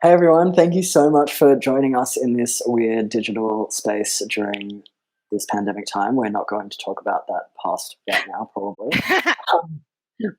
Hey everyone, thank you so much for joining us in this weird digital space during this pandemic time. We're not going to talk about that past right now, probably. Um,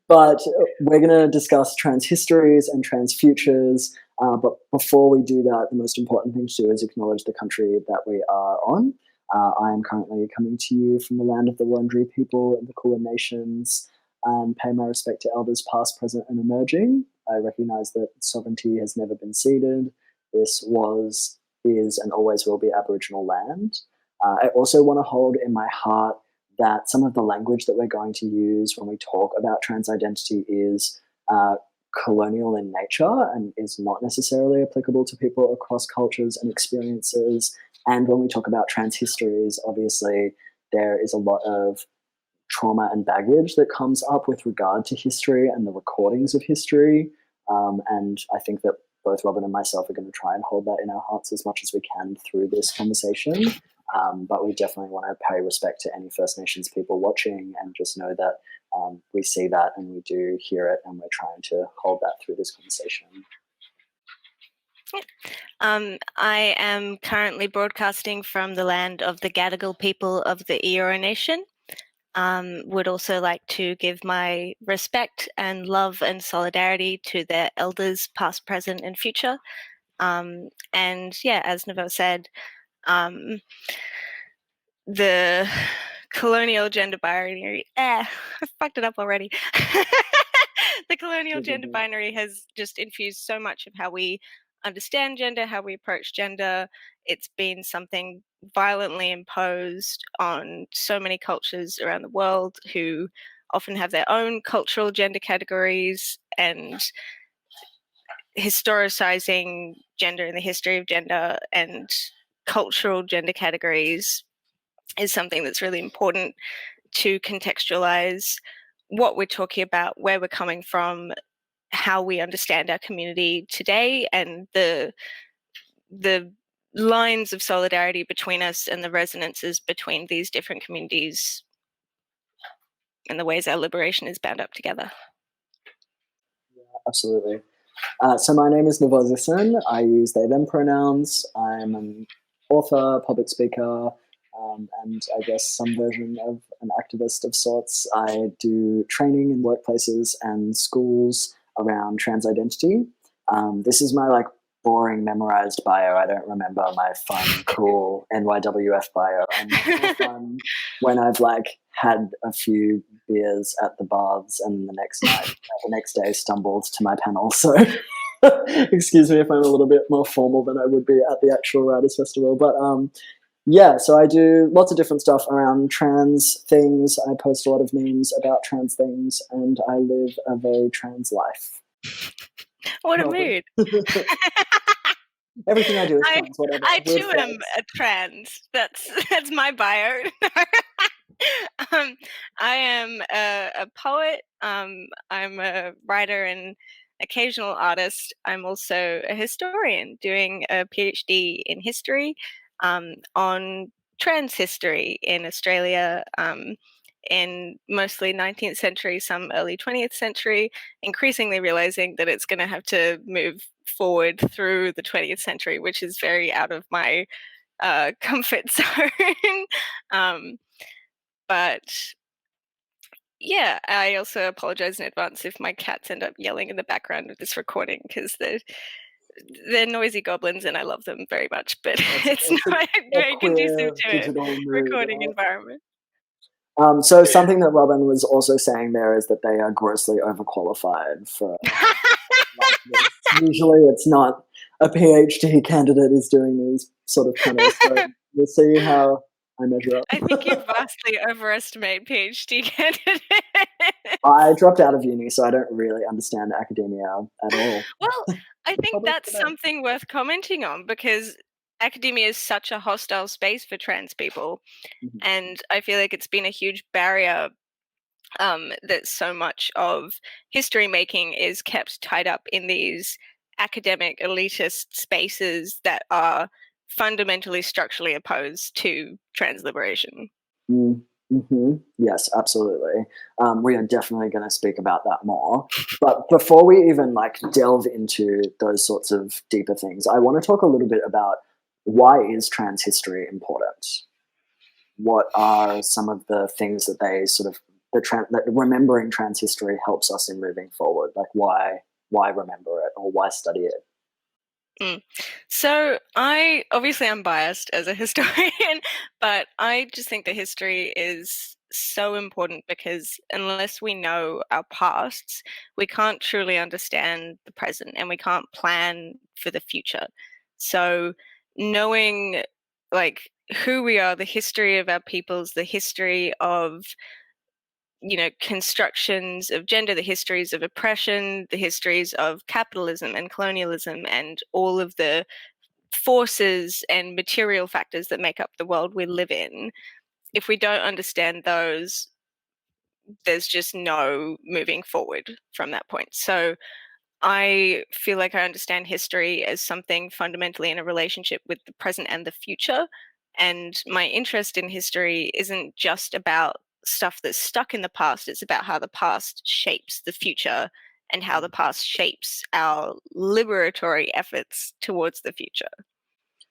but we're going to discuss trans histories and trans futures. But before we do that, the most important thing to do is acknowledge the country that we are on. I am currently coming to you from the land of the Wurundjeri people and the Kulin Nations, and pay my respect to elders past, present, and emerging. I recognise that sovereignty has never been ceded. This was, is, and always will be Aboriginal land. I also want to hold in my heart that some of the language that we're going to use when we talk about trans identity is colonial in nature and is not necessarily applicable to people across cultures and experiences. And when we talk about trans histories, obviously there is a lot of trauma and baggage that comes up with regard to history and the recordings of history. And I think that both Robin and myself are going to try and hold that in our hearts as much as we can through this conversation. But we definitely want to pay respect to any First Nations people watching and just know that we see that and we do hear it and we're trying to hold that through this conversation. I am currently broadcasting from the land of the Gadigal people of the Eora Nation. Would also like to give my respect and love and solidarity to their elders, past, present, and future. And yeah, as Nevo said, the colonial gender binary, I fucked it up already. The colonial gender binary has just infused so much of how we understand gender, how we approach gender. It's been something violently imposed on so many cultures around the world who often have their own cultural gender categories, and historicizing gender and the history of gender and cultural gender categories is something that's really important to contextualize what we're talking about, where we're coming from, how we understand our community today, and the lines of solidarity between us and the resonances between these different communities and the ways our liberation is bound up together. Yeah, absolutely. So my name is Nevo Zisin. I use they, them pronouns. I'm an author, public speaker, and I guess some version of an activist of sorts. I do training in workplaces and schools around trans identity. This is my boring memorized bio. I don't remember my fun, cool NYWF bio. And more fun when I've had a few beers at the baths and the next day stumbled to my panel. So excuse me if I'm a little bit more formal than I would be at the actual Writers Festival. But yeah, so I do lots of different stuff around trans things. I post a lot of memes about trans things, and I live a very trans life. What a mood. Everything I do is trans, whatever. I too am a trans. That's my bio. I am a poet. I'm a writer and occasional artist. I'm also a historian doing a PhD in history on trans history in Australia, in mostly 19th century, some early 20th century, increasingly realizing that it's going to have to move forward through the 20th century, which is very out of my comfort zone. But yeah, I also apologize in advance if my cats end up yelling in the background of this recording, because they're noisy goblins and I love them very much, but it's not very conducive to a recording environment. So something that Robin was also saying there is that they are grossly overqualified for this. Usually it's not a PhD candidate is doing these sort of panels. So we'll see how I measure up. I think you vastly overestimate PhD candidates. I dropped out of uni, so I don't really understand academia at all. Well, I think that's something worth commenting on, because academia is such a hostile space for trans people. Mm-hmm. And I feel like it's been a huge barrier that so much of history making is kept tied up in these academic elitist spaces that are fundamentally structurally opposed to trans liberation. Mm. Yes, absolutely. We are definitely going to speak about that more. But before we even like delve into those sorts of deeper things, I want to talk a little bit about why is trans history important? What are some of the things that they sort of that remembering trans history helps us in moving forward? Like why remember it or why study it? Mm. So I'm biased as a historian, but I just think that history is so important because unless we know our pasts, we can't truly understand the present and we can't plan for the future. So knowing like who we are, the history of our peoples, the history of constructions of gender, the histories of oppression, the histories of capitalism and colonialism, and all of the forces and material factors that make up the world we live in. If we don't understand those, there's just no moving forward from that point. So I feel like I understand history as something fundamentally in a relationship with the present and the future. And my interest in history isn't just about stuff that's stuck in the past, it's about how the past shapes the future and how the past shapes our liberatory efforts towards the future.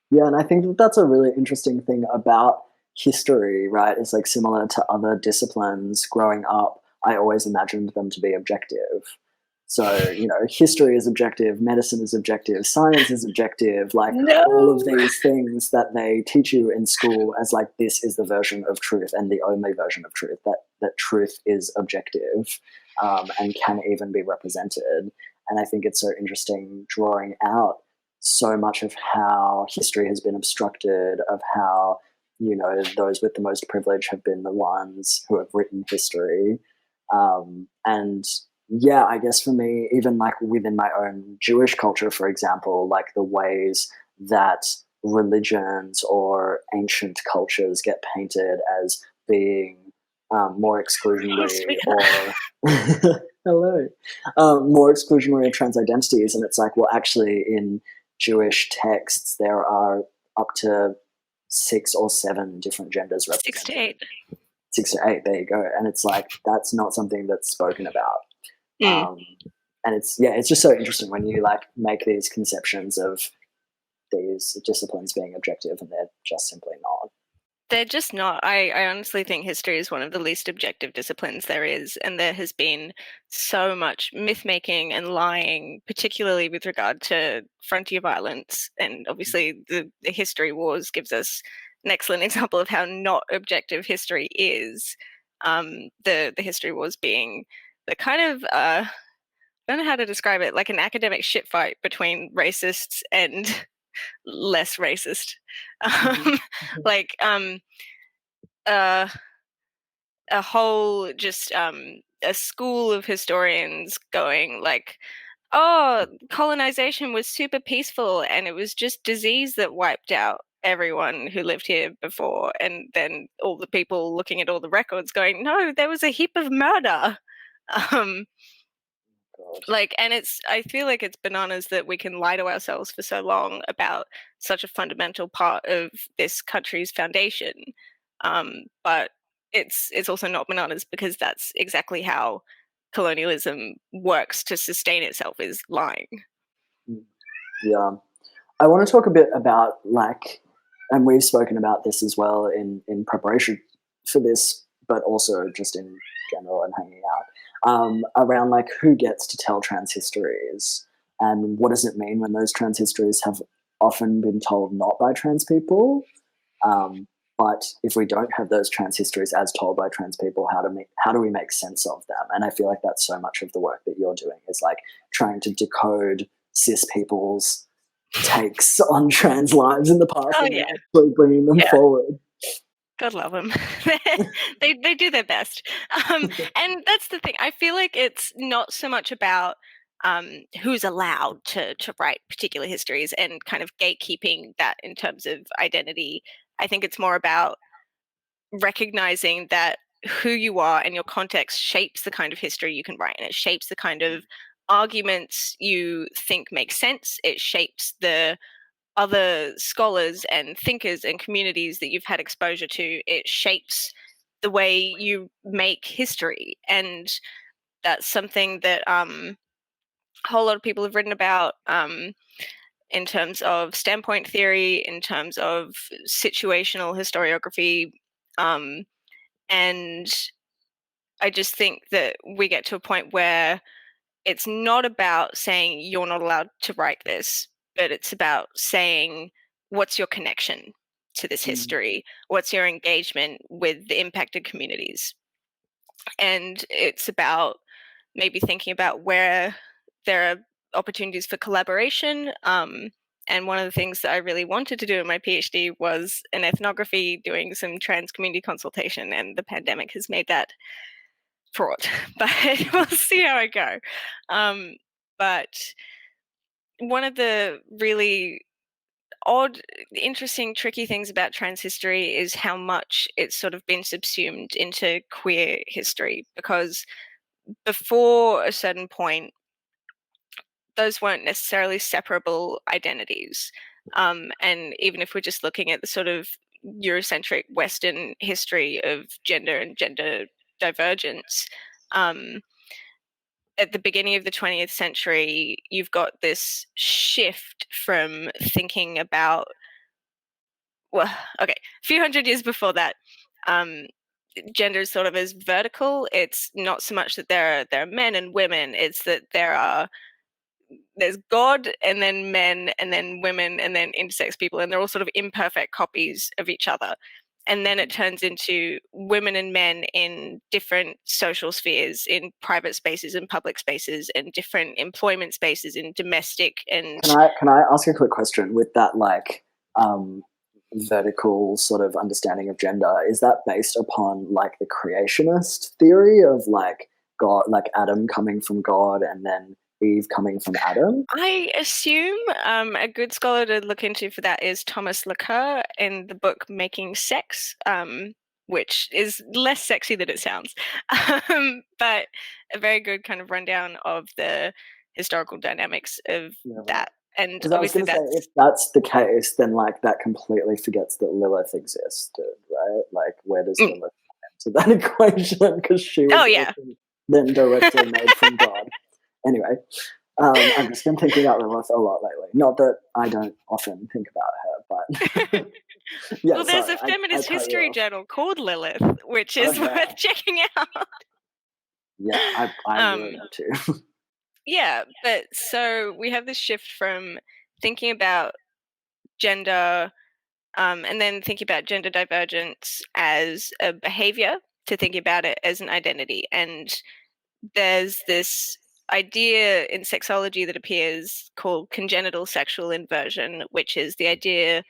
Yeah, and I think that that's a really interesting thing about history, right? It's like similar to other disciplines growing up. I always imagined them to be objective. So, history is objective, medicine is objective, science is objective, like all of No. these things that they teach you in school as like this is the version of truth and the only version of truth, that truth is objective and can even be represented. And I think it's so interesting drawing out so much of how history has been obstructed, of how, those with the most privilege have been the ones who have written history. And yeah, I guess for me, even like within my own Jewish culture, for example, like the ways that religions or ancient cultures get painted as being more exclusionary or hello, more exclusionary of trans identities, and it's like, well, actually, in Jewish texts, there are up to 6 or 7 different genders 6 to 8. represented. 6 to 8, there you go. And it's like, that's not something that's spoken about. Mm. Um, and it's just so interesting when you like make these conceptions of these disciplines being objective and they're just simply not. They're just not. I honestly think history is one of the least objective disciplines there is, and there has been so much myth making and lying, particularly with regard to frontier violence. And obviously, the history wars gives us an excellent example of how not objective history is. The history wars being the kind of I don't know how to describe it, like an academic shit fight between racists and less racist. Mm-hmm. Um, like uh, a whole just a school of historians going like, oh, colonization was super peaceful and it was just disease that wiped out everyone who lived here before, and then all the people looking at all the records going, no, there was a heap of murder. um God. and I feel like it's bananas that we can lie to ourselves for so long about such a fundamental part of this country's foundation. But it's also not bananas because that's exactly how colonialism works to sustain itself, is lying. Yeah. I want to talk a bit about like, and we've spoken about this as well in preparation for this, but also just in general and hanging out around like who gets to tell trans histories and what does it mean when those trans histories have often been told not by trans people. But if we don't have those trans histories as told by trans people, how do we make sense of them? And I feel like that's so much of the work that you're doing is like trying to decode cis people's takes on trans lives in the past Oh and then yeah, actually bringing them yeah. forward. God love them. They do their best, and that's the thing. I feel like it's not so much about who's allowed to write particular histories and kind of gatekeeping that in terms of identity. I think it's more about recognizing that who you are and your context shapes the kind of history you can write, and it shapes the kind of arguments you think make sense. It shapes the other scholars and thinkers and communities that you've had exposure to. It shapes the way you make history. And that's something that a whole lot of people have written about in terms of standpoint theory, in terms of situational historiography. And I just think that we get to a point where it's not about saying you're not allowed to write this, but it's about saying what's your connection to this history? What's your engagement with the impacted communities? And it's about maybe thinking about where there are opportunities for collaboration. And one of the things that I really wanted to do in my PhD was an ethnography, doing some trans community consultation, and the pandemic has made that fraught. But we'll see how I go. But one of the really odd, interesting, tricky things about trans history is how much it's sort of been subsumed into queer history, because before a certain point, those weren't necessarily separable identities. And even if we're just looking at the sort of Eurocentric Western history of gender and gender divergence, at the beginning of the 20th century, you've got this shift from thinking about, well, okay, a few hundred years before that, gender is sort of as vertical. It's not so much that there are men and women, it's that there's God and then men and then women and then intersex people, and they're all sort of imperfect copies of each other. And then it turns into women and men in different social spheres, in private spaces and public spaces, and different employment spaces, in domestic and... Can I ask a quick question with that, like, vertical sort of understanding of gender? Is that based upon like the creationist theory of like God, like Adam coming from God and then Eve coming from Adam? I assume a good scholar to look into for that is Thomas Laqueur in the book Making Sex, which is less sexy than it sounds, but a very good kind of rundown of the historical dynamics of that. And because I was going to say, if that's the case, then like that completely forgets that Lilith existed, right? Like, where does Lilith come into that equation? Because she was then directly made from God. Anyway, I've just been thinking about Lilith a lot lately. Not that I don't often think about her, but yeah. Well, there's a feminist history journal called Lilith, which is worth checking out. Yeah, I really want to. Yeah, but so we have this shift from thinking about gender and then thinking about gender divergence as a behavior to thinking about it as an identity. And there's this idea in sexology that appears called congenital sexual inversion, which is the idea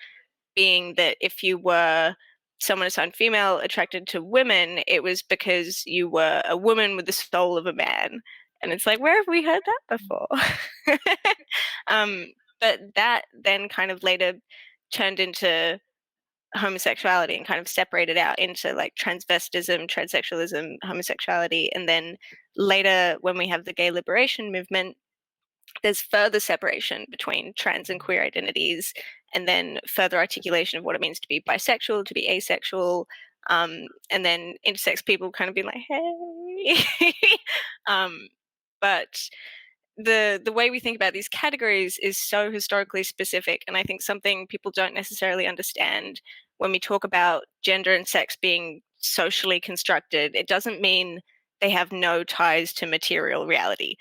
being that if you were someone assigned female attracted to women, it was because you were a woman with the soul of a man. And it's like, where have we heard that before? But that then kind of later turned into homosexuality and kind of separated out into like transvestism, transsexualism, homosexuality. And then later, when we have the gay liberation movement, there's further separation between trans and queer identities, and then further articulation of what it means to be bisexual, to be asexual, and then intersex people kind of being like, hey. But the way we think about these categories is so historically specific, and I think something people don't necessarily understand when we talk about gender and sex being socially constructed, it doesn't mean they have no ties to material reality.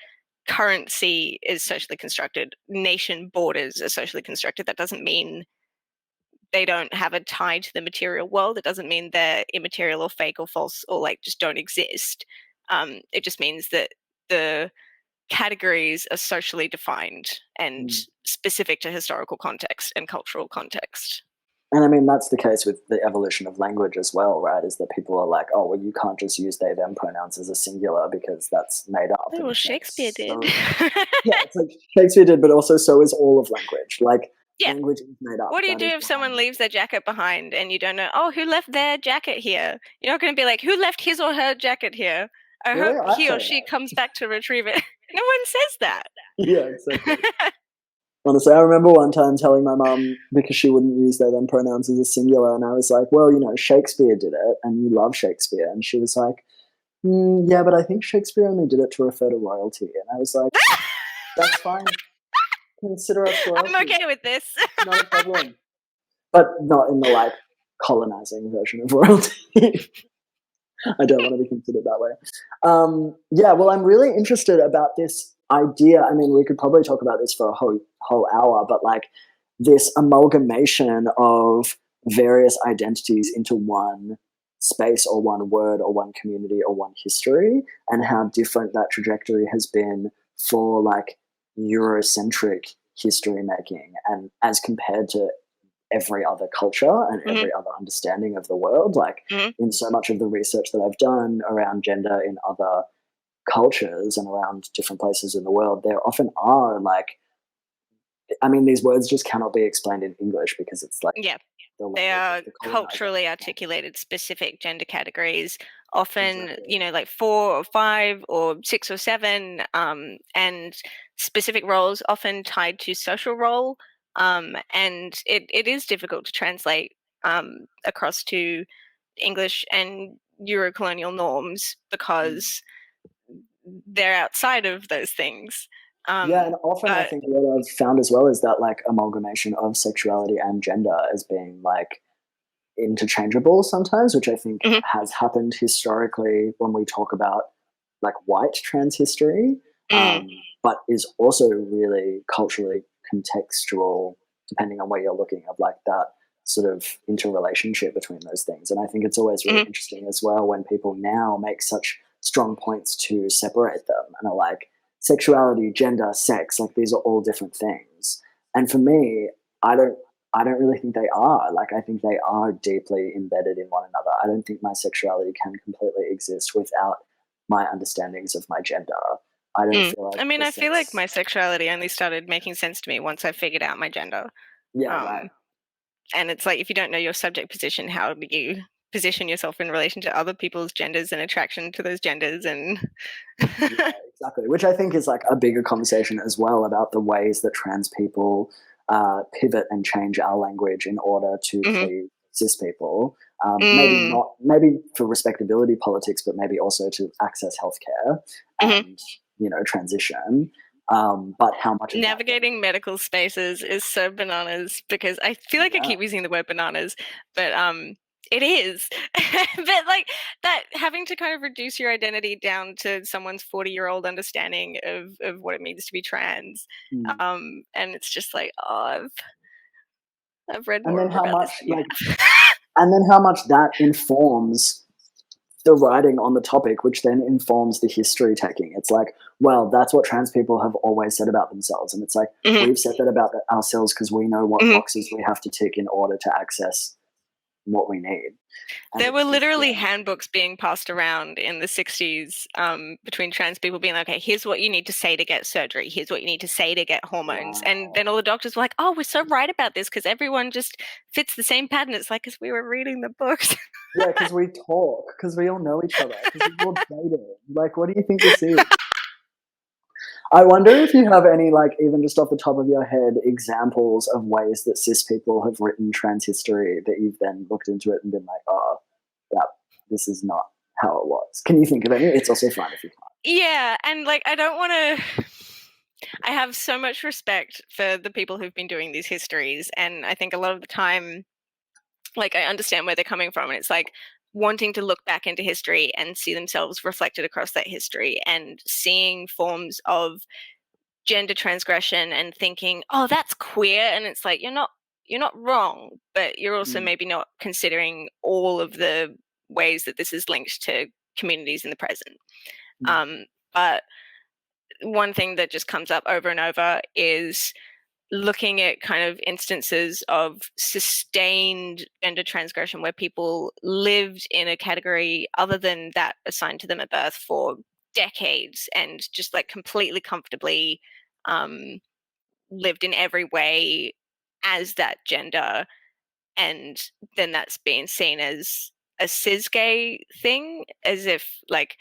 Currency is socially constructed. Nation borders are socially constructed. That doesn't mean they don't have a tie to the material world. It doesn't mean they're immaterial or fake or false or like just don't exist. It just means that the categories are socially defined and specific to historical context and cultural context. And I mean, that's the case with the evolution of language as well, right? Is that people are like, oh, well, you can't just use they, them pronouns as a singular because that's made up. Oh, well, Shakespeare did. Yeah, it's like Shakespeare did, but also so is all of language. Like, language is made up. What do you do if someone leaves their jacket behind and you don't know, oh, who left their jacket here? You're not going to be like, who left his or her jacket here? I hope he or she comes back to retrieve it. No one says that. Yeah, exactly. Honestly, I remember one time telling my mum, because she wouldn't use they them pronouns as a singular, and I was like, well, Shakespeare did it, and you love Shakespeare. And she was like, yeah, but I think Shakespeare only did it to refer to royalty. And I was like, that's fine. Consider us I'm royalty. okay with this. Not a problem. But not in the like colonizing version of royalty. I don't want to be considered that way. Yeah, well, I'm really interested about this idea. I mean, we could probably talk about this for a whole hour, but like this amalgamation of various identities into one space or one word or one community or one history, and how different that trajectory has been for like Eurocentric history making, and as compared to every other culture and Mm-hmm. every other understanding of the world. Like Mm-hmm. in so much of the research that I've done around gender in other cultures and around different places in the world, there often are like, I mean, these words just cannot be explained in English because it's like Yeah. the They language of are the colonizer. culturally articulated specific gender categories, often, Exactly. like 4 or 5 or 6 or 7, and specific roles often tied to social role. And it is difficult to translate across to English and Euro-colonial norms Mm. because they're outside of those things. Yeah, and often I But think what I've found as well is that like amalgamation of sexuality and gender as being like interchangeable sometimes, which I think mhm, has happened historically when we talk about like white trans history, mm, but is also really culturally contextual, depending on where you're looking, of like that sort of interrelationship between those things. And I think it's always really mhm, interesting as well when people now make such strong points to separate them and are like sexuality, gender, sex, like these are all different things. And for me, I don't I don't really think they are. Like, I think they are deeply embedded in one another. I don't think my sexuality can completely exist without my understandings of my gender. I don't mm. feel like I mean, the I feel like sex. my sexuality only started making sense to me once I figured out my gender. Yeah, right. Um, and it's like if you don't know your subject position, how do you position yourself in relation to other people's genders and attraction to those genders? And Yeah, exactly. Which I think is like a bigger conversation as well about the ways that trans people pivot and change our language in order to Mhm. please cis people. Maybe Mm, not, maybe for respectability politics, but maybe also to access healthcare mhm. and transition. But how much of that then? Navigating medical spaces is so bananas because I feel like I Yeah. keep using the word bananas, but it is. But like that having to kind of reduce your identity down to someone's 40-year-old understanding of what it means to be trans. Mm. And it's just like, oh, I've read And then more how about this much than you like, have. and then how much that informs the writing on the topic, which then informs the history taking. It's like, well, that's what trans people have always said about themselves. And it's like, Mhm, we've said that about ourselves because we know what mhm. boxes we have to tick in order to access what we need. And There were it's literally yeah. handbooks being passed around in the 60s between trans people being like, okay, here's what you need to say to get surgery. Here's what you need to say to get hormones. And then Wow. all the doctors were like, oh, we're so right about this because everyone just fits the same pattern. It's like, because we were reading the books. Yeah, because we talk, because we all know each other, because we've all dated. Like, what do you think this is? I wonder if you have any, like, even just off the top of your head, examples of ways that cis people have written trans history that you've then looked into it and been like, oh, yeah, this is not how it was. Can you think of any? It's also fine if you can't. Yeah. And like, I don't want to. I have so much respect for the people who've been doing these histories. And I think a lot of the time, like I understand where they're coming from, and it's like wanting to look back into history and see themselves reflected across that history and seeing forms of gender transgression and thinking, oh, that's queer. And it's like you're not wrong, but you're also Mm, maybe not considering all of the ways that this is linked to communities in the present. mm, But one thing that just comes up over and over is looking at kind of instances of sustained gender transgression where people lived in a category other than that assigned to them at birth for decades and just like completely comfortably um, lived in every way as that gender, and then that's being seen as a cis gay thing, as if like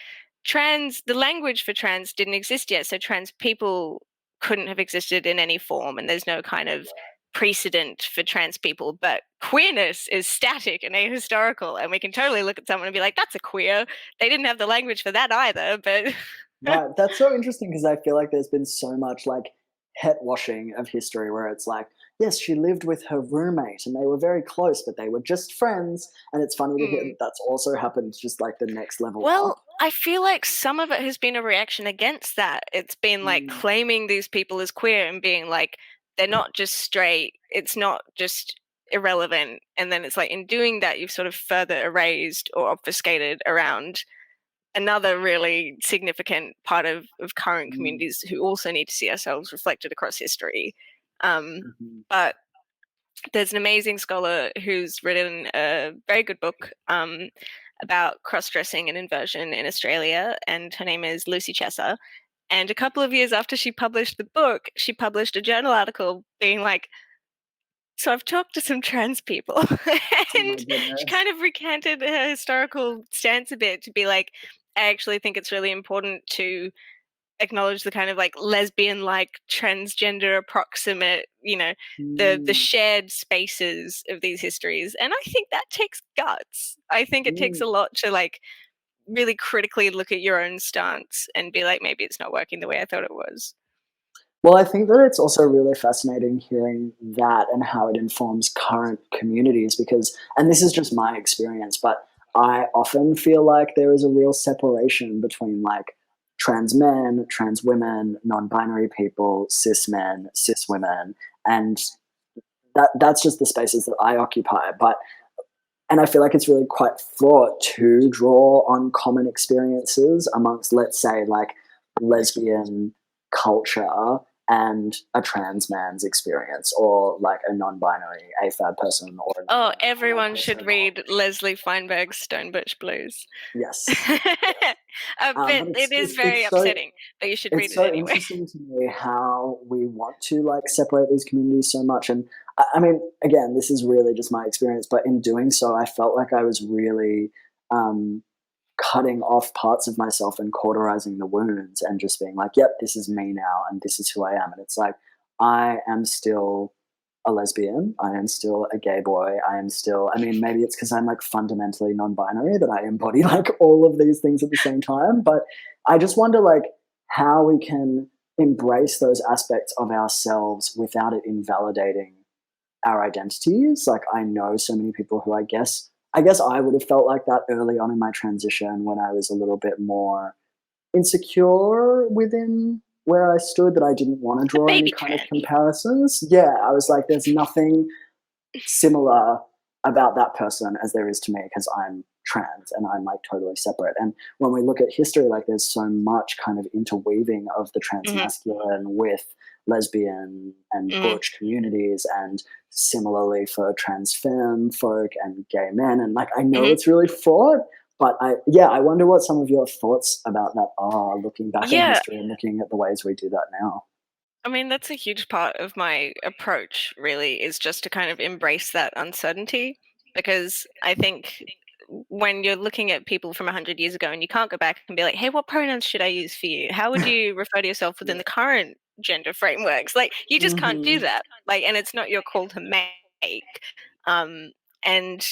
the language for trans didn't exist yet, so trans people couldn't have existed in any form, and there's no kind of precedent for trans people, but queerness is static and ahistorical, and we can totally look at someone and be like, that's a queer. They didn't have the language for that either, but Right. That's so interesting because I feel like there's been so much like het washing of history where it's like, yes, she lived with her roommate and they were very close, but they were just friends. And it's funny to hear that that's also happened just like the next level up. Well, I feel like some of it has been a reaction against that. It's been like Mm, claiming these people as queer and being like, they're not just straight, it's not just irrelevant. And then it's like, in doing that, you've sort of further erased or obfuscated around another really significant part of current mm, communities who also need to see ourselves reflected across history. mhm, But there's an amazing scholar who's written a very good book about cross-dressing and inversion in Australia, and her name is Lucy Chesser. And a couple of years after she published the book, she published a journal article being like, so I've talked to some trans people, oh my and she goodness. kind of recanted her historical stance a bit to be like, I actually think it's really important to acknowledge the kind of like lesbian like transgender approximate, the Mm, shared spaces of these histories. And I think that takes guts. I think it takes mm. a lot to like really critically look at your own stance and be like, maybe it's not working the way I thought it was. Well, I think that it's also really fascinating hearing that and how it informs current communities because, and this is just my experience, but I often feel like there is a real separation between like trans men, trans women, non binary people, cis men, cis women, and that's just the spaces that I occupy. But and I feel like it's really quite fraught to draw on common experiences amongst, let's say, like lesbian culture and a trans man's experience, or like a non-binary AFAB person, or a Oh, non-binary queer everyone should person, or read Leslie Feinberg's Stone Butch Blues. yes. But But it is very it's so upsetting, but you should read it's it so anyway. interesting to me how we want to like separate these communities so much. And I mean, again, this is really just my experience, but in doing so, I felt like I was really um, cutting off parts of myself and cauterizing the wounds and just being like, yep, this is me now and this is who I am. And it's like, I am still a lesbian. I am still a gay boy. I am still, I mean, maybe it's because I'm like fundamentally non binary that I embody like all of these things at the same time. But I just wonder like how we can embrace those aspects of ourselves without it invalidating our identities. Like I know so many people who I guess I would have felt like that early on in my transition when I was a little bit more insecure within where I stood that I didn't want to A draw any baby kind of tranny. comparisons. Yeah, I was like, there's nothing similar about that person as there is to me because I'm trans and I'm like totally separate. And when we look at history, like there's so much kind of interweaving of the trans Mm-hmm. masculine with lesbian and Mm. butch communities, and similarly for trans femme folk and gay men. And like I know Mm-hmm. it's really fraught, but I wonder what some of your thoughts about that are looking back on Yeah, history and looking at the ways we do that now. I mean, that's a huge part of my approach, really, is just to kind of embrace that uncertainty. Because I think when you're looking at people from 100 years ago and you can't go back and be like, hey, what pronouns should I use for you? How would you refer to yourself within the current gender frameworks? Like, you just can't do Mm-hmm. that. Like, and it's not your call to make. Um, and,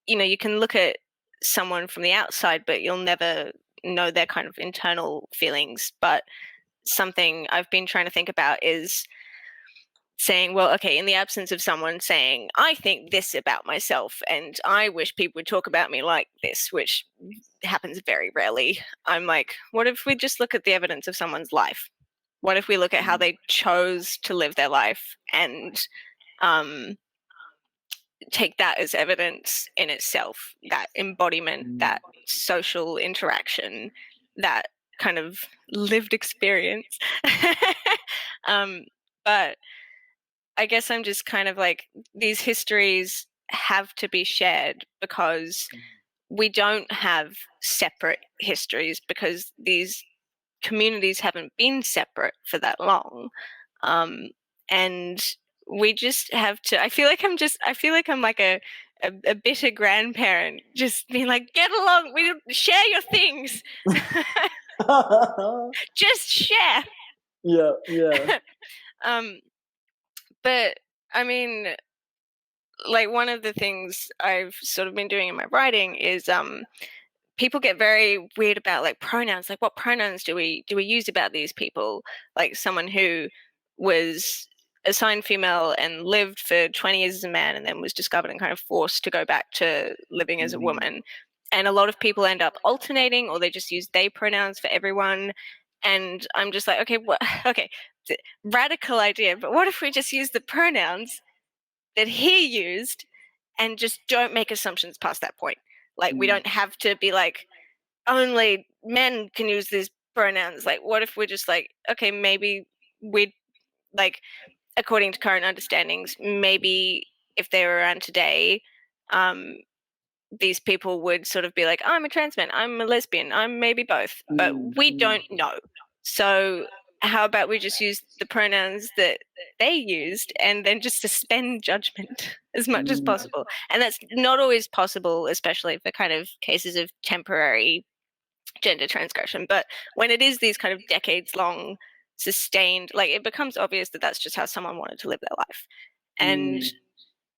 you can look at someone from the outside, but you'll never know their kind of internal feelings. But something I've been trying to think about is saying, well, okay, in the absence of someone saying, I think this about myself and I wish people would talk about me like this, which happens very rarely, I'm like, what if we just look at the evidence of someone's life? What if we look at how they chose to live their life and um, take that as evidence in itself, that embodiment, Mm-hmm. that social interaction, that kind of lived experience. um, but I guess I'm just kind of like, these histories have to be shared because we don't have separate histories because these communities haven't been separate for that long. Um, and we just have to, I feel like I'm like a bitter grandparent just being like, get along, we don't share your things. Just share. Yeah, yeah. um, but I mean, like one of the things I've sort of been doing in my writing is people get very weird about like pronouns. Like, what pronouns do we use about these people? Like someone who was assigned female and lived for 20 years as a man and then was discovered and kind of forced to go back to living as a Mm, woman. And a lot of people end up alternating, or they just use they pronouns for everyone. And I'm just like, okay, what? Okay, radical idea, but what if we just use the pronouns that he used and just don't make assumptions past that point? Like, we mm, don't have to be like, only men can use these pronouns. Like, what if we're just like, okay, maybe we like, according to current understandings, maybe if they were around today, um, these people would sort of be like, I'm a trans man, I'm a lesbian, I'm maybe both, but we mm, don't know. So how about we just use the pronouns that they used and then just suspend judgment as much as mm, possible? And that's not always possible, especially for kind of cases of temporary gender transgression. But when it is these kind of decades long sustained, like, it becomes obvious that that's just how someone wanted to live their life. And mm,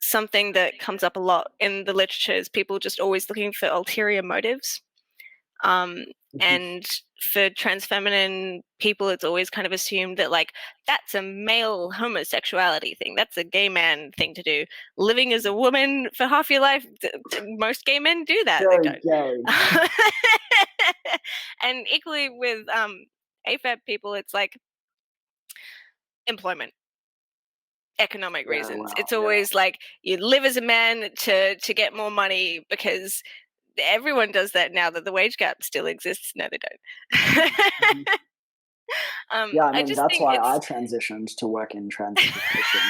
something that comes up a lot in the literature is people just always looking for ulterior motives. Um, mhm. and for trans feminine people, it's always kind of assumed that, like, that's a male homosexuality thing. That's a gay man thing to do. Living as a woman for half your life, most gay men do that. They Very don't. gay. And equally with AFAB people, it's like employment, economic Yeah, reasons. wow, It's yeah. always like you live as a man to get more money, because everyone does that now that the wage gap still exists. No, they Mhm, don't. mhm. Yeah, I I mean, just that's think why I it's transitioned to work in trans education.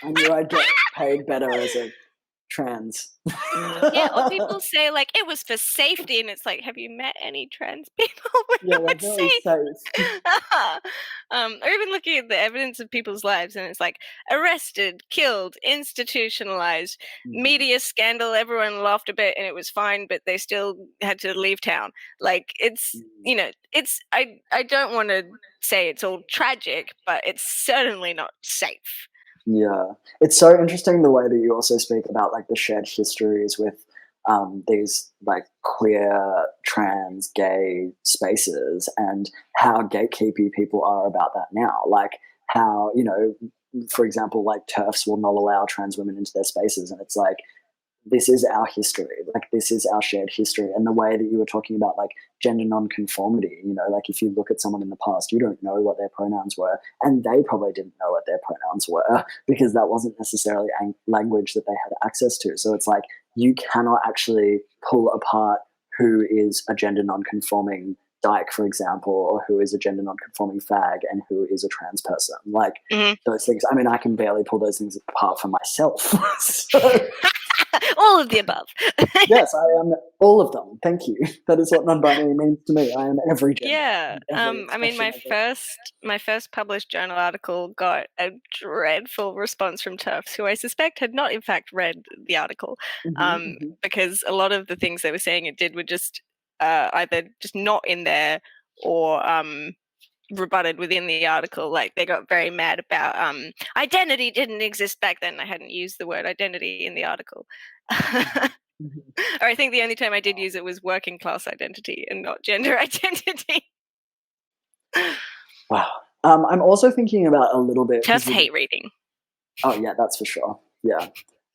I knew I'd get paid better as a trans. yeah, or people say like it was for safety, and it's like, have you met any trans people? We're Yeah, we're not very safe. safe. Or even looking at the evidence of people's lives, and it's like arrested, killed, institutionalized, Mhm, media scandal. Everyone laughed a bit, and it was fine, but they still had to leave town. Like, it's, mm. you know, it's I don't want to say it's all tragic, but it's certainly not safe. Yeah, it's so interesting the way that you also speak about like the shared histories with these like queer, trans, gay spaces and how gatekeepy people are about that now. Like how, for example, like TERFs will not allow trans women into their spaces, and it's like this is our history, like this is our shared history. And the way that you were talking about like gender nonconformity, like if you look at someone in the past, you don't know what their pronouns were, and they probably didn't know what their pronouns were because that wasn't necessarily language that they had access to. So it's like you cannot actually pull apart who is a gender nonconforming dyke, for example, or who is a gender nonconforming fag and who is a trans person. Like Mhm. those things, I mean, I can barely pull those things apart for myself. So All of the above. yes, I am all of them. Thank you. That is what non-binary means to me. I am every gender, Yeah. every I mean, expression of it. my first published journal article got a dreadful response from TERFs, who I suspect had not in fact read the article, Hmm, hmm. because a lot of the things they were saying it did were just either just not in there, or rebutted within the article. Like, they got very mad about identity didn't exist back then. I hadn't used the word identity in the article. Hmm, hmm. Or I think the only time I did use it was working class identity and not gender identity. Wow. I'm also thinking about a little bit because Just we. hate reading. Oh yeah, that's for sure. Yeah.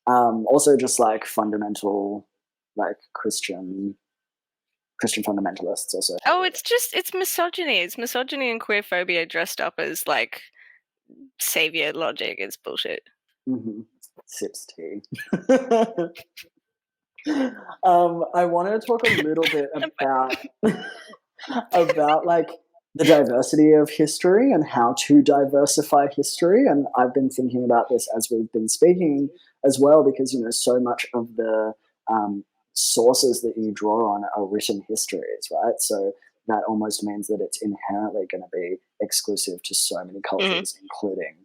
Also, just like fundamental, like Christian fundamentalists also hate Oh, reading. it's misogyny. It's misogyny and queerphobia dressed up as like savior logic. It's bullshit. Mm-hmm. Sips tea. I want to talk a little bit about about like the diversity of history and how to diversify history. And I've been thinking about this as we've been speaking as well, because so much of the um, sources that you draw on are written histories, right? So that almost means that it's inherently going to be exclusive to so many Hmm. cultures, including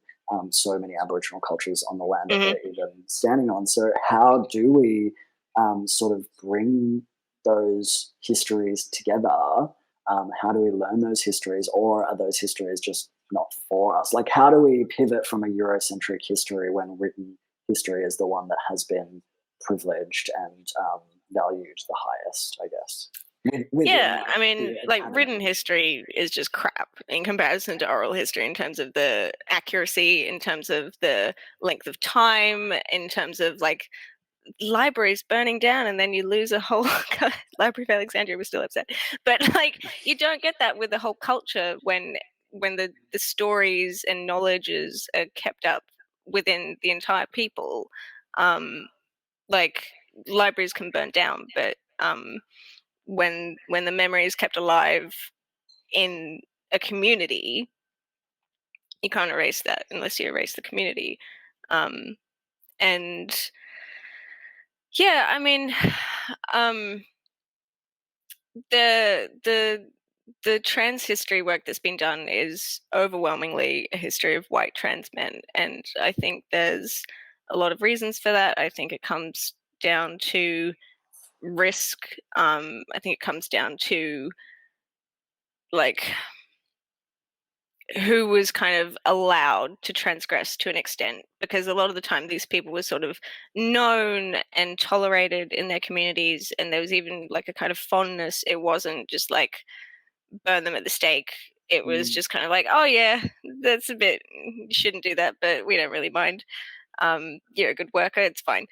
so many Aboriginal cultures on the land that Hmm. we're even standing on. So how do we sort of bring those histories together How do we learn those histories, or are those histories just not for us? Like, how do we pivot from a Eurocentric history when written history is the one that has been privileged and valued the highest, I guess? Within Yeah, like I mean, the like academy. written history is just crap in comparison to oral history in terms of the accuracy, in terms of the length of time, in terms of like libraries burning down and then you lose a whole Library of Alexandria was still upset, but like you don't get that with the whole culture when the stories and knowledges are kept up within the entire people. Like libraries can burn down, but when the memory is kept alive in a community, you can't erase that unless you erase the community. And yeah, I mean, the trans history work that's been done is overwhelmingly a history of white trans men, and I think there's a lot of reasons for that. I think it comes down to risk. I think it comes down to like who was kind of allowed to transgress to an extent, because a lot of the time these people were sort of known and tolerated in their communities, and there was even like a kind of fondness. It wasn't just like burn them at the stake. It was just kind of like, oh yeah, that's a bit, you shouldn't do that, but we don't really mind. You're a good worker, it's fine.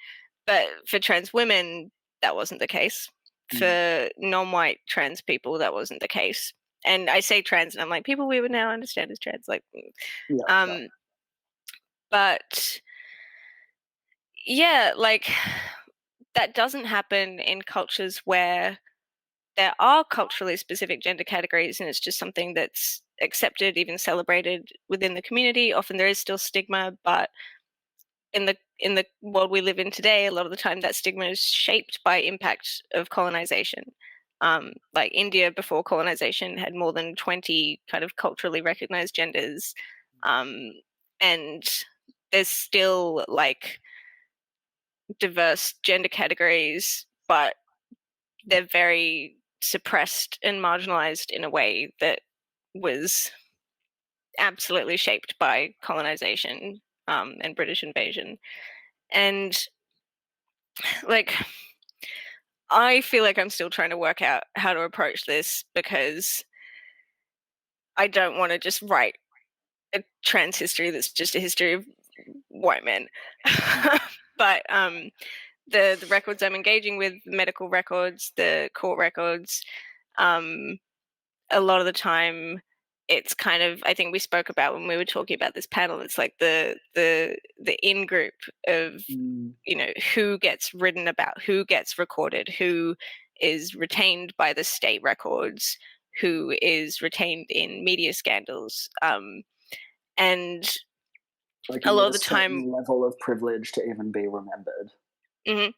But for trans women, that wasn't the case. For non-white trans people, that wasn't the case. And I say trans, and I'm like, people we would now understand as trans, like, Yeah. but yeah, like that doesn't happen in cultures where there are culturally specific gender categories and it's just something that's accepted, even celebrated within the community. Often there is still stigma, but in the world we live in today, a lot of the time that stigma is shaped by impact of colonization. Like India before colonization had more than 20 kind of culturally recognized genders, and there's still like diverse gender categories, but they're very suppressed and marginalized in a way that was absolutely shaped by colonization, and British invasion. And like, I feel like I'm still trying to work out how to approach this, because I don't want to just write a trans history that's just a history of white men. But the records I'm engaging with, the medical records, the court records, a lot of the time it's kind of, I think we spoke about when we were talking about this panel, it's like the in group of, you know, who gets written about, who gets recorded, who is retained by the state records, who is retained in media scandals, and Like a you lot need of a the time. certain level of privilege to even be remembered. Mhm.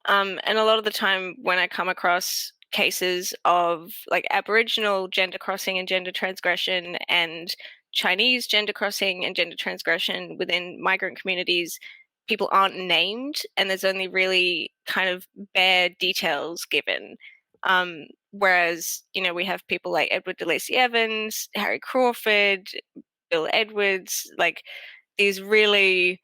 And a lot of the time when I come across cases of like Aboriginal gender crossing and gender transgression and Chinese gender crossing and gender transgression within migrant communities, people aren't named and there's only really kind of bare details given. Whereas, you know, we have people like Edward de Lacy Evans, Harry Crawford, Bill Edwards, like these really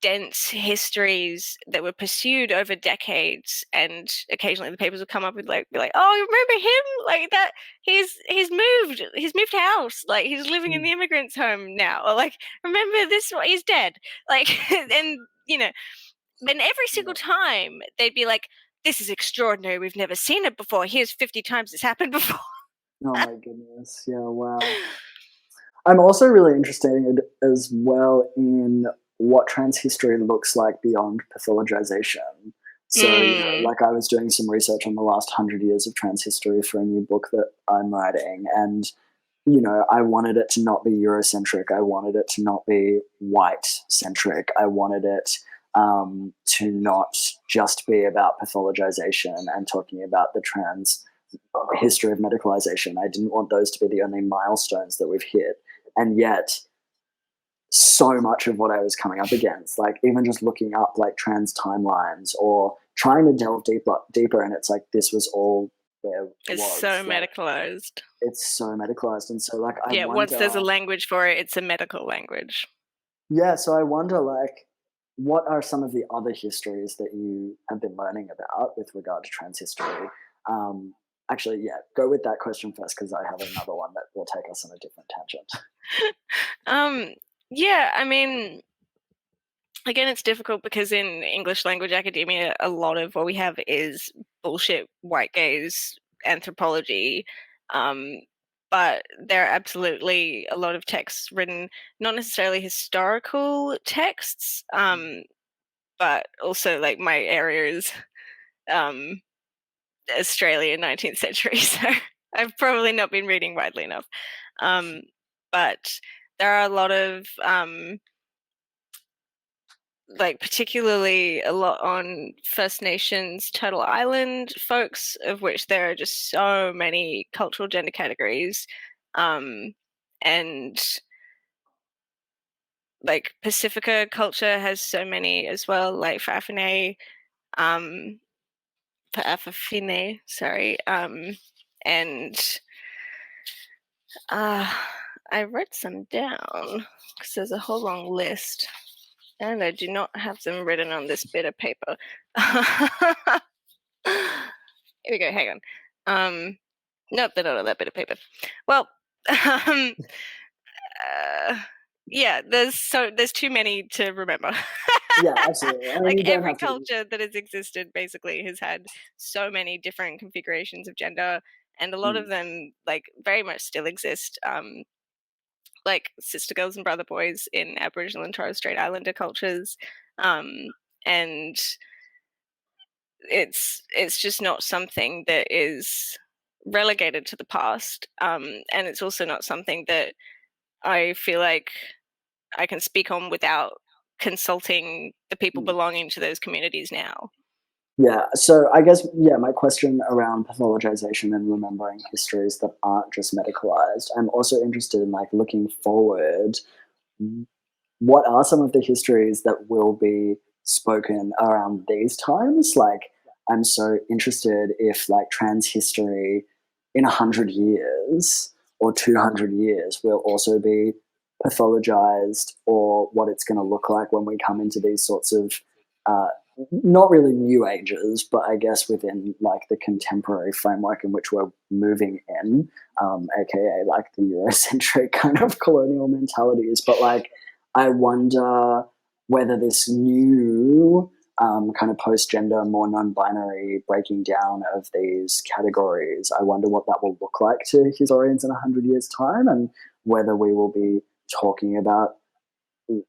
dense histories that were pursued over decades, and occasionally the papers would come up with like, be like, oh, remember him, like that, he's moved house, like he's living in the immigrants home now, or like, remember this one, he's dead, like and you know, and every single time they'd be like, this is extraordinary, we've never seen it before, here's 50 times it's happened before. Oh my goodness. Yeah, wow. I'm also really interested as well in what trans history looks like beyond pathologization. So, you know, Mm. like I was doing some research on the last 100 years of trans history for a new book that I'm writing. And, you know, I wanted it to not be Eurocentric. I wanted it to not be white centric. I wanted it to not just be about pathologization and talking about the trans history of medicalization. I didn't want those to be the only milestones that we've hit. And yet, so much of what I was coming up against, like even just looking up like trans timelines or trying to delve deeper, and it's like this was all there It's was. so medicalized. It's so medicalized, and so I Yeah, once there's a wonder. language for it, it's a medical language. Yeah, so I wonder what are some of the other histories that you have been learning about with regard to trans history? Um, Actually, yeah, go with that question first because I have another one that will take us on a different tangent. um, yeah, I mean, again, it's difficult because in English language academia, a lot of what we have is bullshit white gaze anthropology. Um, but there are absolutely a lot of texts written, not necessarily historical texts, but also like my area is um, Australia 19th century, so I've probably not been reading widely enough. But there are a lot of like particularly a lot on First Nations Turtle Island folks, of which there are just so many cultural gender categories. And like Pacifica culture has so many as well, like um, Fa'afafine, sorry. And I wrote some down because there's a whole long list. And I do not have them written on this bit of paper. Here we go. Hang on. Nope, they're not on that bit of paper. Well, yeah. There's too many to remember. Yeah, absolutely. I mean, Like you don't every have to. culture that has existed basically has had so many different configurations of gender, and a lot of them like very much still exist. Like sister girls and brother boys in Aboriginal and Torres Strait Islander cultures, and it's just not something that is relegated to the past, and it's also not something that I feel like I can speak on without consulting the people belonging to those communities now. Yeah, so I guess, yeah, my question around pathologization and remembering histories that aren't just medicalized, I'm also interested in looking forward. What are some of the histories that will be spoken around these times? I'm so interested if trans history in 100 years or 200 years will also be pathologized, or what it's going to look like when we come into these sorts of uh, not really new ages, but I guess within the contemporary framework in which we're moving in, aka the Eurocentric kind of colonial mentalities. But I wonder whether this new kind of post-gender, more non-binary breaking down of these categories, I wonder what that will look like to historians in 100 years' time, and whether we will be talking about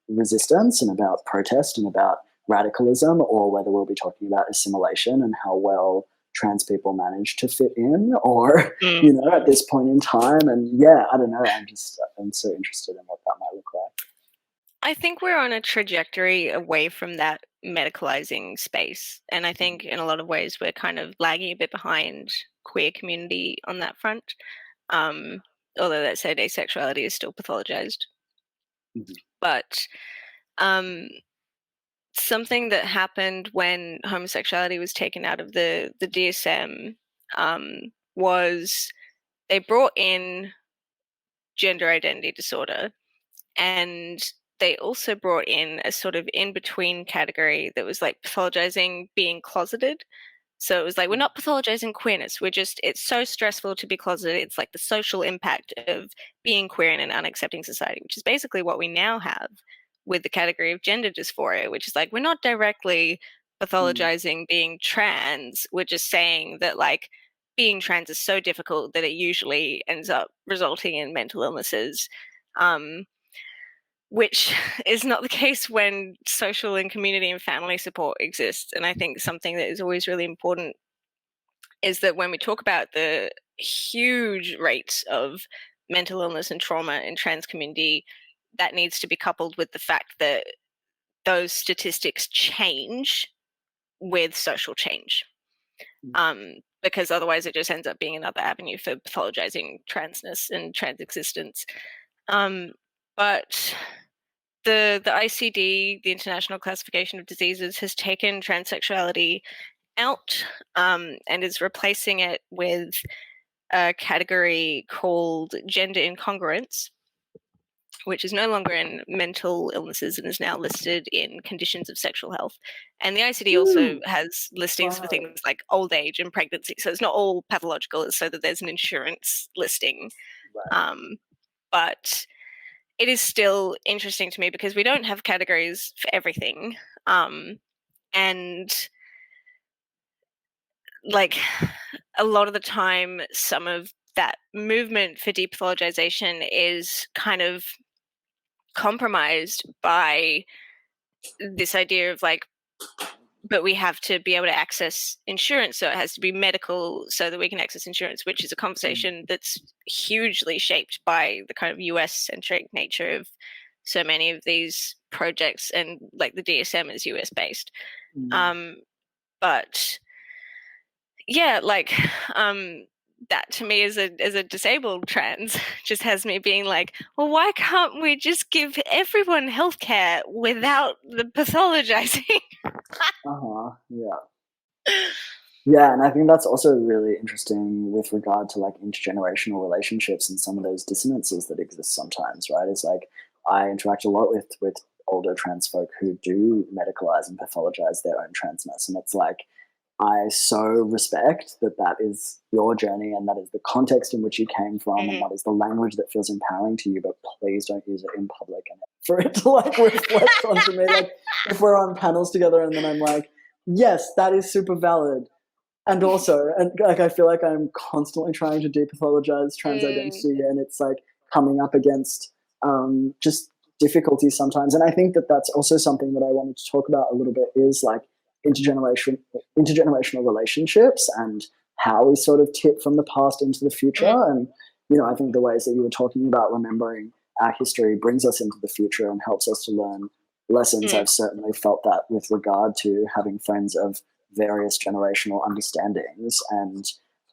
resistance and about protest and about radicalism, or whether we'll be talking about assimilation and how well trans people manage to fit in, or at this point in time. And yeah, I don't know. I'm so interested in what that might look like. I think we're on a trajectory away from that medicalizing space. And I think in a lot of ways we're kind of lagging a bit behind queer community on that front. Although that said, asexuality is still pathologized. Mm-hmm. But something that happened when homosexuality was taken out of the DSM was they brought in gender identity disorder, and they also brought in a sort of in-between category that was like pathologizing being closeted. So it was like, we're not pathologizing queerness. It's so stressful to be closeted. It's like the social impact of being queer in an unaccepting society, which is basically what we now have with the category of gender dysphoria, which is like, we're not directly pathologizing being trans. We're just saying that being trans is so difficult that it usually ends up resulting in mental illnesses. Which is not the case when social and community and family support exists. And I think something that is always really important is that when we talk about the huge rates of mental illness and trauma in trans community, that needs to be coupled with the fact that those statistics change with social change. Because otherwise it just ends up being another avenue for pathologizing transness and trans existence. But the ICD, the International Classification of Diseases, has taken transsexuality out, and is replacing it with a category called gender incongruence, which is no longer in mental illnesses and is now listed in conditions of sexual health. And the ICD also has listings for things like old age and pregnancy. So it's not all pathological, it's so that there's an insurance listing. But it is still interesting to me because we don't have categories for everything. And like a lot of the time, some of that movement for depathologization is kind of compromised by this idea of like, but we have to be able to access insurance, so it has to be medical so that we can access insurance, which is a conversation that's hugely shaped by the kind of US-centric nature of so many of these projects, and like the DSM is US-based. But yeah, like that to me as a disabled trans just has me being like, well, why can't we just give everyone healthcare without the pathologizing? Yeah, and I think that's also really interesting with regard to like intergenerational relationships and some of those dissonances that exist sometimes, right? It's like I interact a lot with older trans folk who do medicalize and pathologize their own transness, and it's like I so respect that that is your journey and that is the context in which you came from and that is the language that feels empowering to you, but please don't use it in public and for it to like reflect onto me. Like if we're on panels together and then I'm like, yes, that is super valid. And also, and like I feel like I'm constantly trying to depathologize trans identity and it's like coming up against just difficulties sometimes. And I think that that's also something that I wanted to talk about a little bit is like intergenerational relationships and how we sort of tip from the past into the future. And, you know, I think the ways that you were talking about remembering our history brings us into the future and helps us to learn lessons. I've certainly felt that with regard to having friends of various generational understandings. And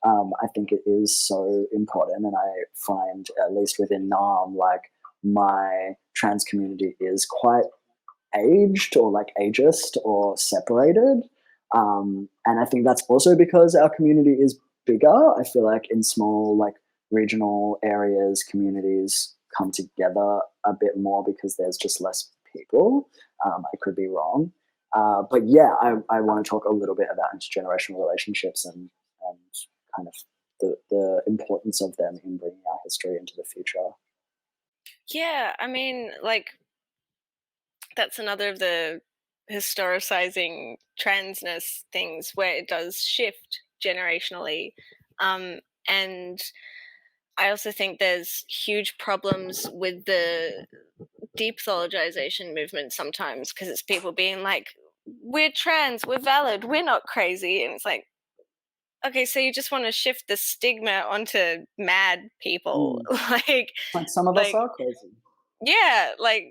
I think it is so important. And I find, at least within NAM, like my trans community is quite aged or like ageist or separated. And I think that's also because our community is bigger. I feel like in small, like regional areas, communities come together a bit more because there's just less people. I could be wrong. But yeah, I want to talk a little bit about intergenerational relationships and kind of the importance of them in bringing our history into the future. Yeah, I mean, like, that's another of the historicizing transness things where it does shift generationally. And I also think there's huge problems with the depathologization movement sometimes because it's people being like, we're trans, we're valid, we're not crazy. And it's like, okay, so you just want to shift the stigma onto mad people. Like some of us are crazy. Yeah, like,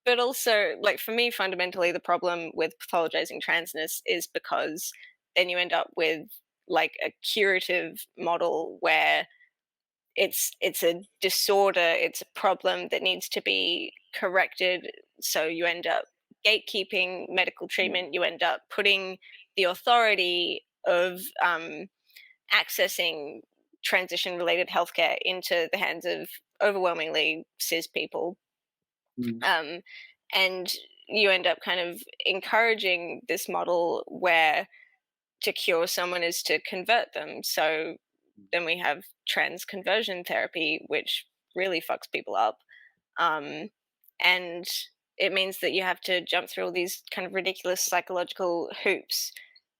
but also, like, for me, fundamentally, the problem with pathologizing transness is because then you end up with like a curative model where it's a disorder, it's a problem that needs to be corrected. So you end up gatekeeping medical treatment. You end up putting the authority of accessing transition-related healthcare into the hands of overwhelmingly cis people. And you end up kind of encouraging this model where to cure someone is to convert them. So then we have trans conversion therapy, which really fucks people up. And it means that you have to jump through all these kind of ridiculous psychological hoops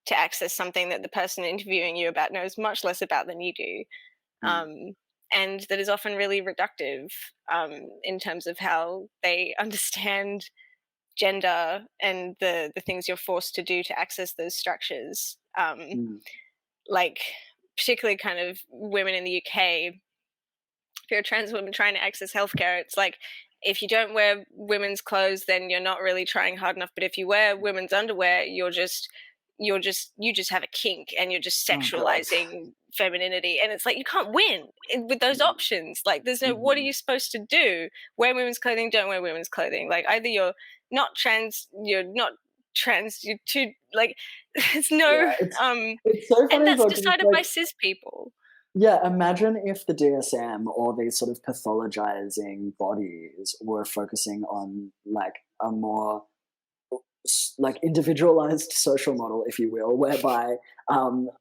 to access something that the person interviewing you about knows much less about than you do. And that is often really reductive in terms of how they understand gender and the things you're forced to do to access those structures. Like, particularly kind of women in the UK, if you're a trans woman trying to access healthcare, it's like, if you don't wear women's clothes, then you're not really trying hard enough. But if you wear women's underwear, you just have a kink and you're just sexualizing femininity. And it's like, you can't win with those options. Like, there's no, what are you supposed to do? Wear women's clothing, don't wear women's clothing. Like, either you're not trans, you're not trans to like there's no Yeah, it's so and funny as that's well because it's decided like, by cis people. yeah, imagine if the DSM or these sort of pathologizing bodies were focusing on like a more like individualized social model, if you will, whereby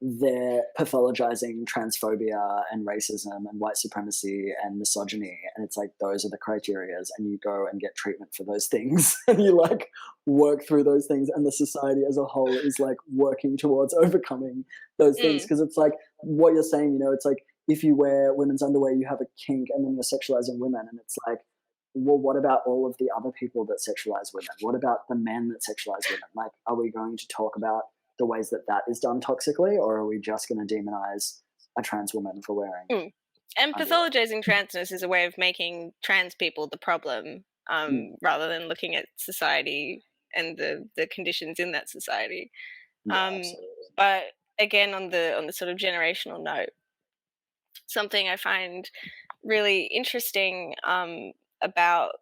they're pathologizing transphobia and racism and white supremacy and misogyny, and it's like those are the criterias, and you go and get treatment for those things, and you like work through those things, and the society as a whole is like working towards overcoming those things, Mm, because it's like what you're saying, you know, it's like if you wear women's underwear, you have a kink, and then you're sexualizing women, and it's like, well, what about all of the other people that sexualize women? What about the men that sexualize women? Like, are we going to talk about the ways that that is done toxically, or are we just going to demonize a trans woman for wearing mm. And underwear? pathologizing transness is a way of making trans people the problem, Mm, rather than looking at society and the conditions in that society. yeah, Um, absolutely. but again, on the sort of generational note, something I find really interesting about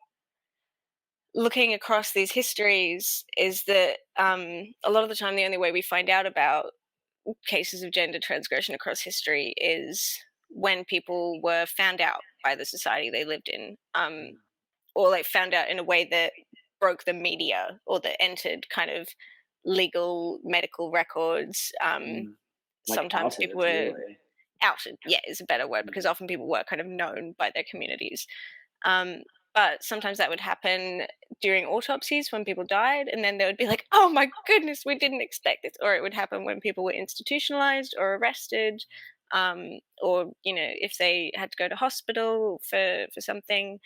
looking across these histories is that a lot of the time the only way we find out about cases of gender transgression across history is when people were found out by the society they lived in, or like found out in a way that broke the media or that entered kind of legal medical records. Mm, like Sometimes people outed, were really. outed, yeah, is a better word, because Mm, often people were kind of known by their communities. Um, but sometimes that would happen during autopsies when people died, and then they would be like, "Oh my goodness, we didn't expect this," or it would happen when people were institutionalized or arrested, or you know, if they had to go to hospital for something,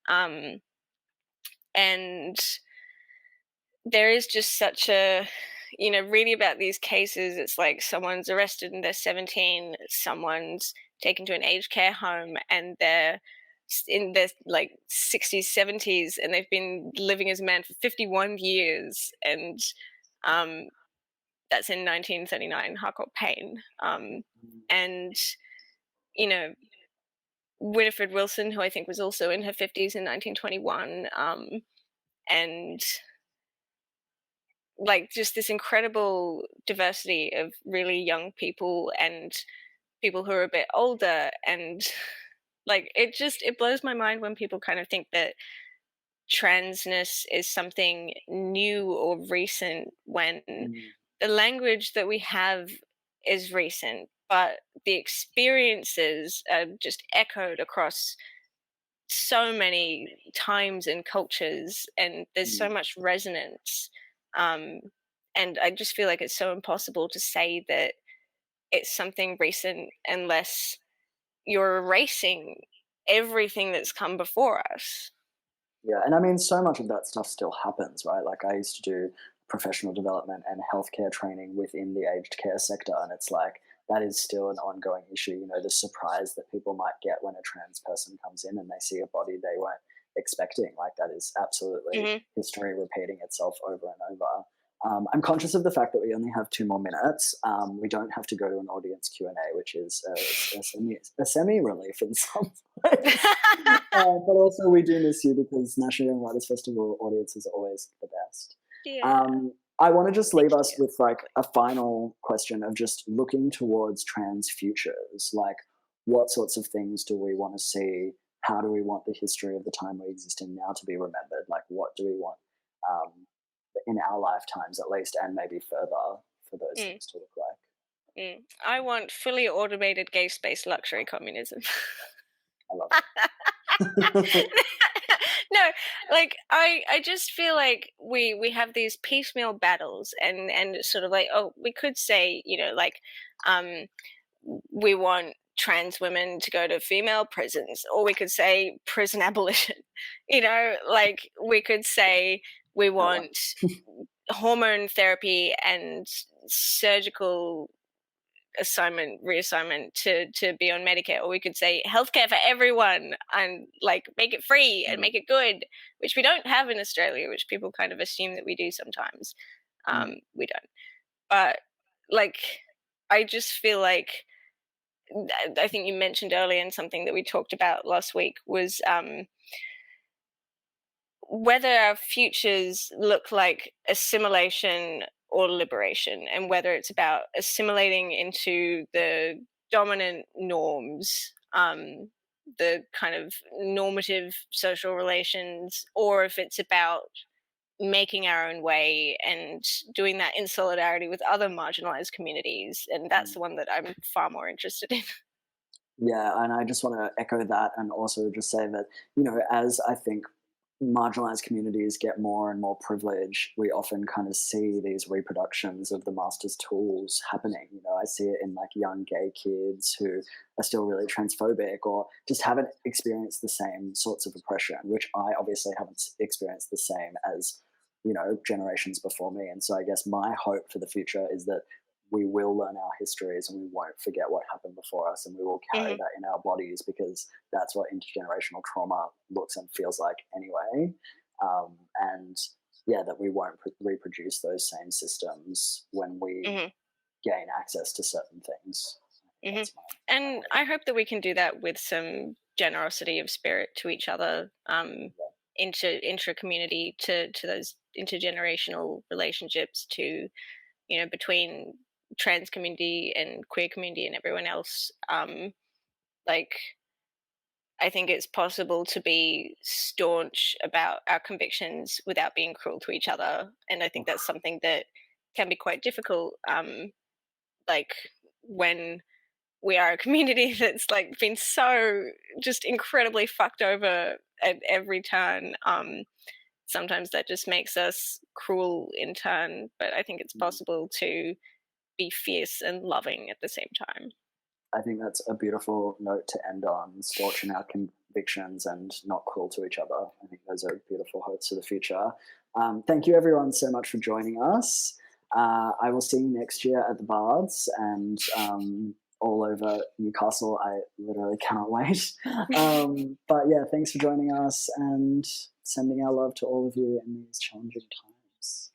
um, and there is just such a, you know, reading about these cases, it's like someone's arrested and they're 17, someone's taken to an aged care home and they're in their like 60s 70s and they've been living as a man for 51 years, and um, that's in 1939 hardcore pain, mm, and you know, Winifred Wilson, who I think was also in her 50s in 1921, and like just this incredible diversity of really young people and people who are a bit older, and like it blows my mind when people kind of think that transness is something new or recent when mm, the language that we have is recent, but the experiences are just echoed across so many times and cultures, and there's so mm. much resonance, um, and I just feel like it's so impossible to say that it's something recent unless you're erasing everything that's come before us. Yeah, and I mean, so much of that stuff still happens, right? Like, I used to do professional development and healthcare training within the aged care sector, and it's like that is still an ongoing issue. You know, the surprise that people might get when a trans person comes in and they see a body they weren't expecting. Like, that is absolutely Hmm. history repeating itself over and over. I'm conscious of the fact that we only have 2 more minutes. We don't have to go to an audience Q&A, which is a semi relief in some ways. But also, we do miss you because National Young Writers Festival audience is always the best. Yeah, I want to just thank leave us you. with like a final question of just looking towards trans futures. Like, what sorts of things do we want to see? How do we want the history of the time we exist in now to be remembered? Like, what do we want um, in our lifetimes, at least, and maybe further for those Mm, things to look like? I want fully automated gay space luxury communism. I love it. No, like I just feel like we have these piecemeal battles, and it's sort of like, oh, we could say, you know, like um we want trans women to go to female prisons, or we could say prison abolition. You know, like we could say we I like want hormone therapy and surgical reassignment to be on Medicare, or we could say healthcare for everyone and like make it free and mm, make it good, which we don't have in Australia, which people kind of assume that we do sometimes. mm, We don't, but like I just feel like I think you mentioned earlier, and something that we talked about last week was whether our futures look like assimilation or liberation, and whether it's about assimilating into the dominant norms, the kind of normative social relations, or if it's about making our own way and doing that in solidarity with other marginalized communities. And that's the one that I'm far more interested in. Yeah, and I just want to echo that and also just say that, as I think marginalized communities get more and more privilege, we often kind of see these reproductions of the master's tools happening. I see it in like young gay kids who are still really transphobic or just haven't experienced the same sorts of oppression, which I obviously haven't experienced the same as, generations before me. And so I guess my hope for the future is that we will learn our histories and we won't forget what happened before us, and we will carry that in our bodies, because that's what intergenerational trauma looks and feels like anyway. And yeah, that we won't reproduce those same systems when we gain access to certain things. And I hope that we can do that with some generosity of spirit to each other, intra-community, to those intergenerational relationships, to between trans community and queer community and everyone else. Like, I think it's possible to be staunch about our convictions without being cruel to each other, and I think that's something that can be quite difficult. Like, when we are a community that's like been so just incredibly fucked over at every turn. Sometimes that just makes us cruel in turn, but I think it's possible to be fierce and loving at the same time. I think that's a beautiful note to end on, staunching our convictions and not cruel to each other. I think those are beautiful hopes for the future. Thank you everyone so much for joining us. I will see you next year at the Bards and all over Newcastle. I literally cannot wait. But yeah, thanks for joining us and sending our love to all of you in these challenging times.